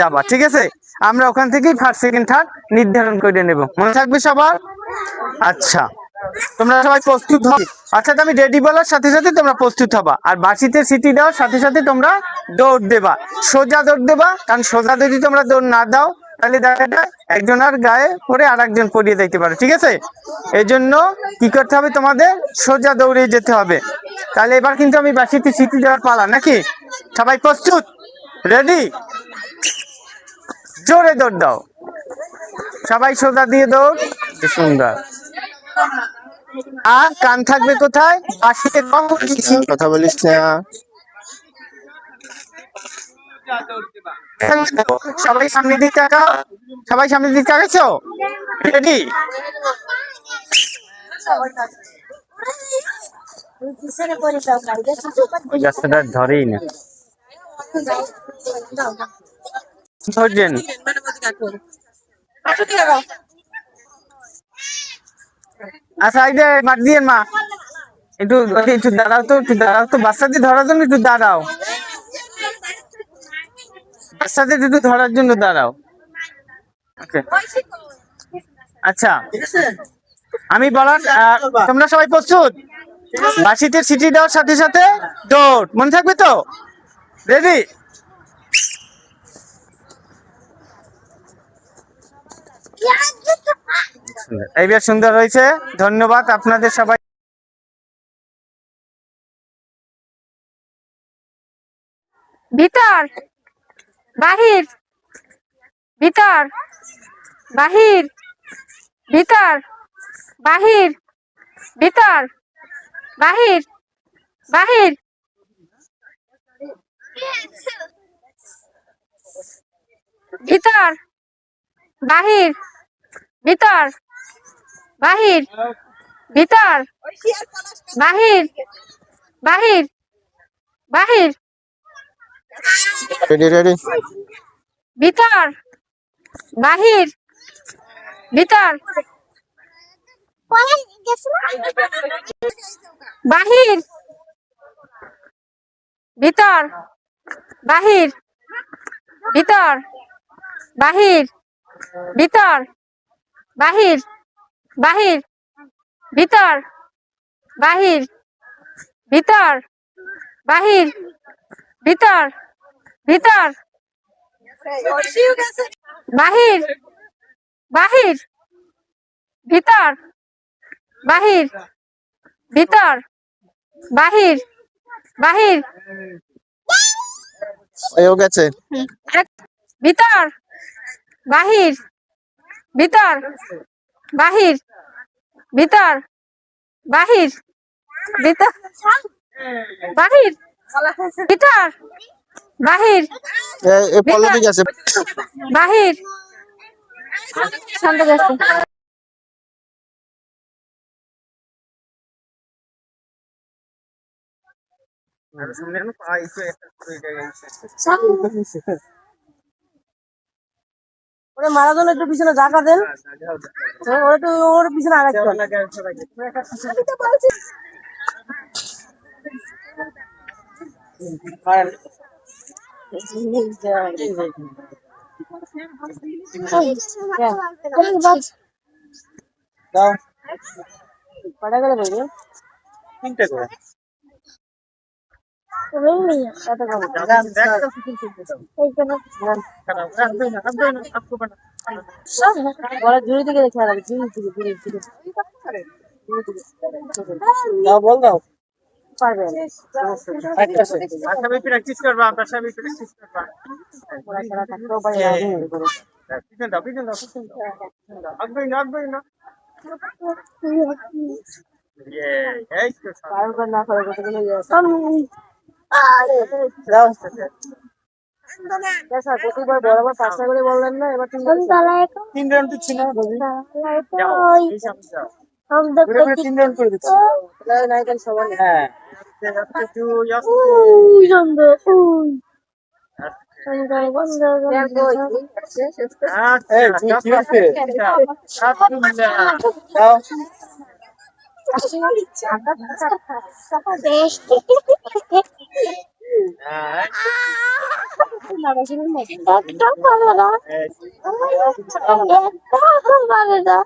যাবা, ঠিক আছে? আমরা ওখান থেকেই ফার্স্ট সেকেন্ড থার্ড নির্ধারণ করে নেব, মনে থাকবে সবার? আচ্ছা, তোমরা সবাই প্রস্তুত হও? আচ্ছা, আমি রেডি বলার সাথে সাথে তোমরা প্রস্তুত হবা, আর বাঁশিতে সিটি দেওয়ার সাথে সাথে তোমরা দৌড় দেবা, সোজা দৌড় দেবা, কারণ সোজা যদি তোমরা দৌড় না দাও তাহলে দেখা যায় একজনের গায়ে পরে আর একজন পড়িয়ে দিতে পারে, ঠিক আছে? এই জন্য কি করতে হবে, তোমাদের সোজা দৌড়ে যেতে হবে। তাহলে এবার কিন্তু আমি বাঁশিতে সিটি দেওয়ার পালা, নাকি? সবাই প্রস্তুত? রেডি? জোরে দৌড় দাও, সবাই সোজা দিয়ে দৌড়। সুন্দর। আর কান থাকবে কোথায়? বাঁশিতে কথা বলিস না। সবাই সামনের দিকে তাকাও, সবাই সামনের দিকে তাকাচ্ছো? রেডি? ওই রাস্তাটা ধরেই না, ধরছেন। আচ্ছা, এই যে মাঠ দিয়ে মা একটু একটু দাঁড়াও তো, একটু দাঁড়াও তো, বাচ্চাদের ধরার জন্য একটু দাঁড়াও, বাচ্চাদের একটু ধরার জন্য দাঁড়াও। আচ্ছা, আমি বলার তোমরা সবাই প্রস্তুত? বাঁশিতে সিটি দেওয়ার সাথে সাথে দৌড়, মনে থাকবে তো? রেডি? এইবার সুন্দর হয়েছে, ধন্যবাদ আপনাদের সবাই। ভিতর বাহির, ভিতর বাহির, ভিতর বাহির, ভিতর বাহির, বাহির, ভিতর বাহির, ভিতর বাহির, ভিতর বাহির, বাহির, বাহির, রেডি রেডি, ভিতর বাহির, ভিতর বাহির, ভিতর বাহির, ভিতর বাহির, ভিতর বাহির, বাহির, ভিতর বাহির, ভিতর বাহির, ভিতর, ভিতর বাহির, বাহির, ভিতর বাহির, ভিতর বাহির, বাহির, হয়ে গেছে। ভিতর বাহির, ভিতর বাহির, ভিতর বাহির, ভিতর বাহির, ভিতর বাহির, পল্লবী গেছে বাহির, শান্ত গেছে। মারাজনের একটু পিছনে জায়গা দেন, ওরা তো ওর পিছনে আগাচ্ছে। কটা করে বলবো? 3টে করে। জুড়ি থেকে দেখে আর জুড়ি থেকে বল দাও পারবে। সবাই প্র্যাকটিস করবা, আমরা সবাই প্র্যাকটিস করবা। পিছন দাও, পিছন দাও, পিছন দাও, আগবেই না, আগবেই না। এই তো পারবে না করে কত গুলো প্রতিবার বরাবর 5টা করে বললেন না, এবার 3 রাউন্ড ছিল না ভাবি। ঘুরে 3 রাউন্ড করে দিচ্ছি। নাইকেল সমান। হ্যাঁ একটাও পারে না, একটাও পারে না।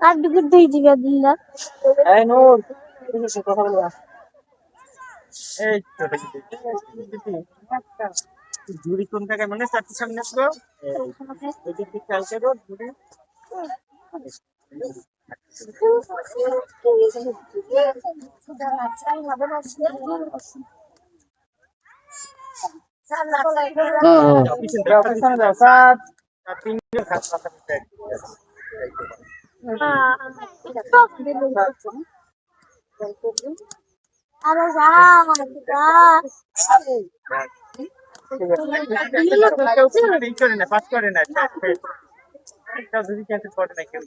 আর দুপুর দুই জিগা দিন না। এই নূর, তোমার সাথে কথা বলবো। এই তো ঝুড়ি কোন জায়গায় মানে চারটি সামনে আসলো, ওই দিক থেকে খেয়াল করো ঝুড়ি। পিছনে যাও, সাত আর তিনজন খাচ্ছে আরে পাস করে না যদি ক্যান্সেল করে না কেউ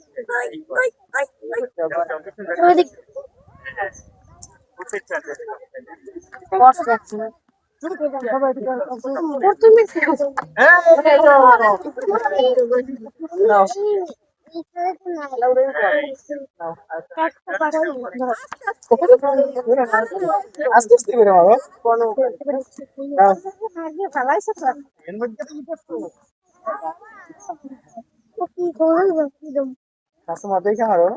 আস্তে আস্তে করে মারো কাস্টমার দেখে মারো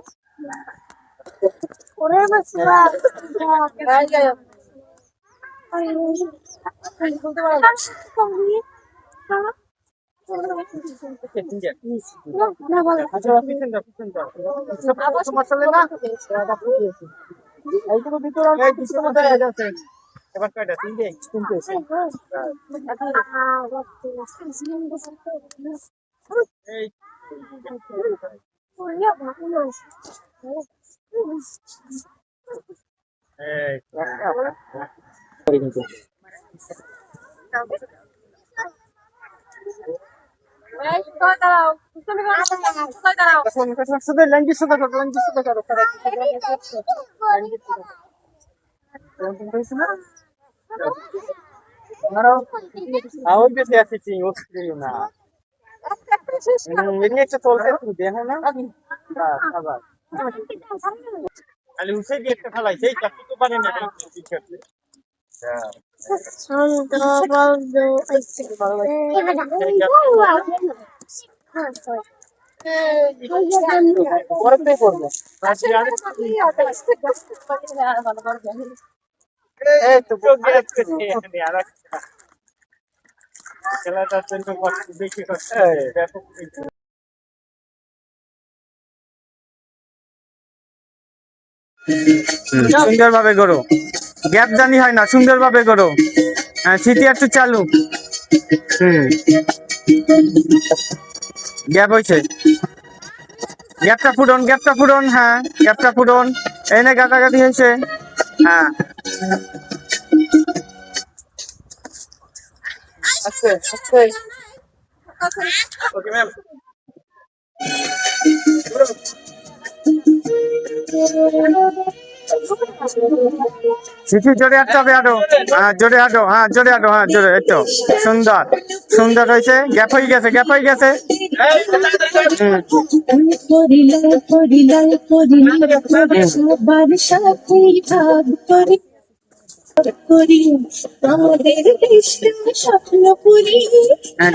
এবার কয়টা তিনটে এই ল্যাঙ্গুয়েজ সাথে না একটা চলছে দেখো না আবার খালি উঠে দিয়ে একটা ফেলাই সেই চাকরি তো পারে না পরে করবো এই তো খেলাটার জন্য বেশি করছে সুন্দর ভাবে করো, গ্যাপ জানি হয় না, সুন্দর ভাবে করো। হ্যাঁ স্মৃতি একটু চালু। গ্যাপ হয়েছে, গ্যাপটা ফুটন, হ্যাঁ গ্যাপটা ফুটন, এই না গাদাগাদি হয়েছে। হ্যাঁ আস্তে আস্তে ওকে ম্যাম সিটি জোরে হাঁটতে হবে আরো, হ্যাঁ জোরে হাঁটো, হ্যাঁ জোরে হাঁটো, হ্যাঁ জোরে, এই তো সুন্দর সুন্দর হয়েছে, গ্যাপ হয়ে গেছে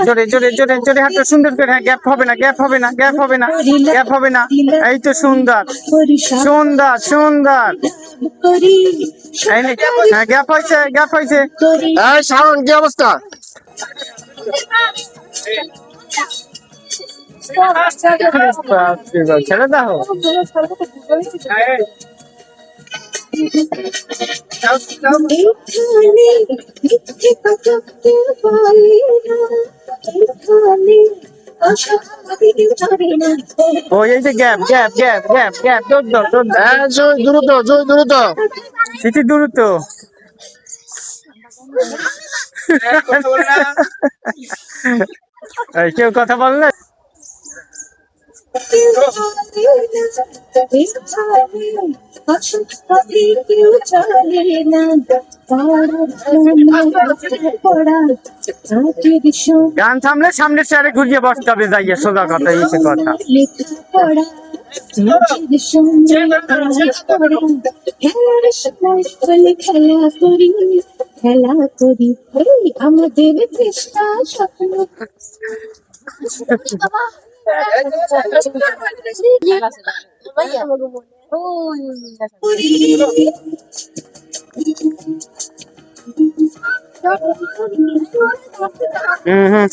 জোরে জোরে জোরে জোরে হাঁটো সুন্দর করে, হ্যাঁ গ্যাপ হবে না, এই তো সুন্দর হ্যাঁ গ্যাপ হয়েছে শাওন কি অবস্থা? ছেড়ে দাও ও এই যে গ্যাপ দ্রুত সিটি দ্রুত কেউ কথা বললে গান থামলে সামনের চেয়ারে ঘুরিয়ে বসতে হবে, যাইয়া সোজা কথা এসে কথা। খেলা করি আমাদের চেষ্টা স্বপ্ন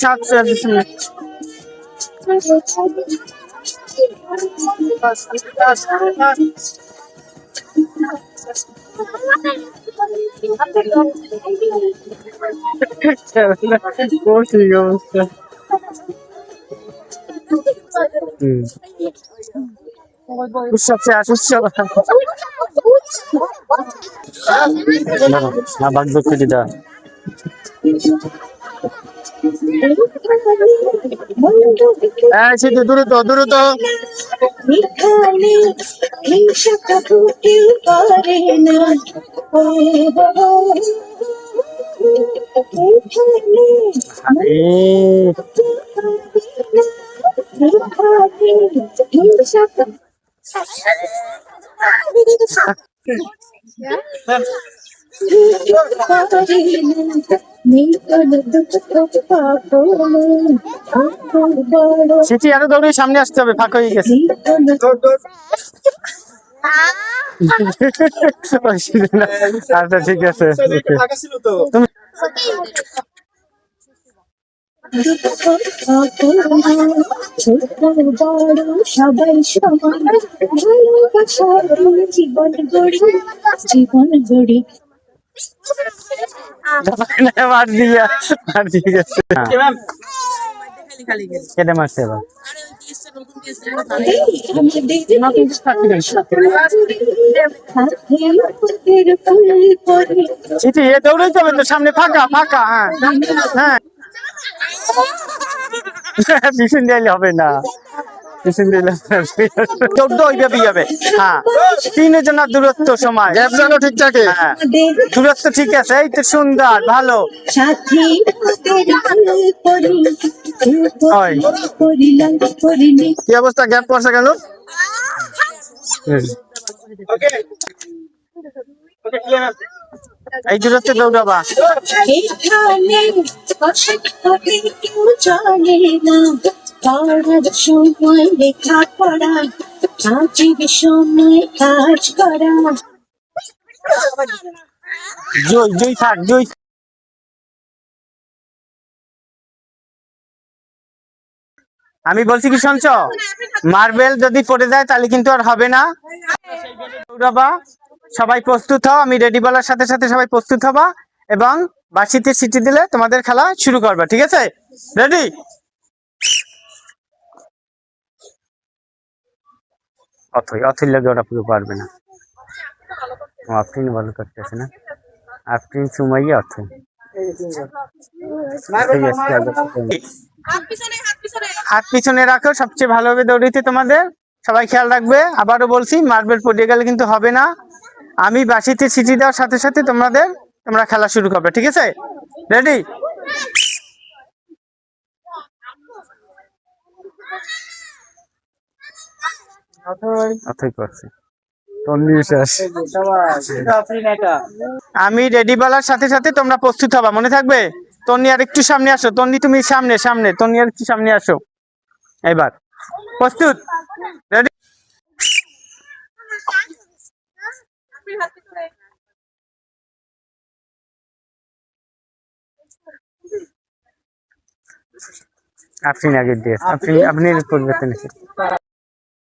সাত অবস্থা। উৎসব শেষ, উৎসব না ভাগ্য খুঁজে দেওয়া। সেটা দ্রুত দ্রুত সেটি আরো দৌড়ে সামনে আসতে হবে, ফাঁকা হয়ে গেছে। আচ্ছা ঠিক আছে, তুমি সবাই সমান জীবন গড়ি জীবন গড়ি মার দিয়ে গেছে। কেটে মারছে এবার। চিঠি এ দৌড়াইতে হবে তো, সামনে ফাঁকা ফাঁকা। হ্যাঁ হ্যাঁ পিছন দিলে হবে না, পিছন দিলে চোদ্দ ওইভাবেই যাবে। হ্যাঁ তিনজনের দূরত্ব সমান, ঠিকঠাক। হ্যাঁ দূরত্ব ঠিক আছে, এই তো সুন্দর ভালো। কি অবস্থা, গ্যাপ পড়ছে কেন? এই দূরত্বে দৌড়াবা। সময় লেখা পড়া সময় কাজ করা জয় জয় থাক জয়। আমি বলছি কি শুনছ, মার্বেল যদি পড়ে যায় তাহলে কিন্তু আর হবে না। দৌড়াবা, সবাই প্রস্তুত হও, আমি রেডি বলার সাথে সাথে সবাই প্রস্তুত হবা এবং বাঁশিতে সিটি দিলে তোমাদের খেলা শুরু করবা, ঠিক আছে? রেডি? অথই লাগে ওরা পুরো পারবে না, আফরিন ভালো করতেছে না, আফরিন সুমাইয়া অথই। হাত পিছনে রাখো, সবচেয়ে ভালো হবে দৌড়িতে তোমাদের, সবাই খেয়াল রাখবে। আবারও বলছি মার্বেল পড়ে গেলে কিন্তু হবে না, আমি বাঁশিতে সিটি দেওয়ার সাথে সাথে তোমরা খেলা শুরু করবে, ঠিক আছে? রেডি? অথই করছে, আমি রেডি বলার সাথে সাথে তোমরা প্রস্তুত হবা, মনে থাকবে? তন্নি আর একটু সামনে আসো, তন্নি তুমি সামনে সামনে, তন্নি আর একটু সামনে আসো। এবার প্রস্তুত, রেডি? আপনি আগে দিয়ে আপনি পরিবর্তন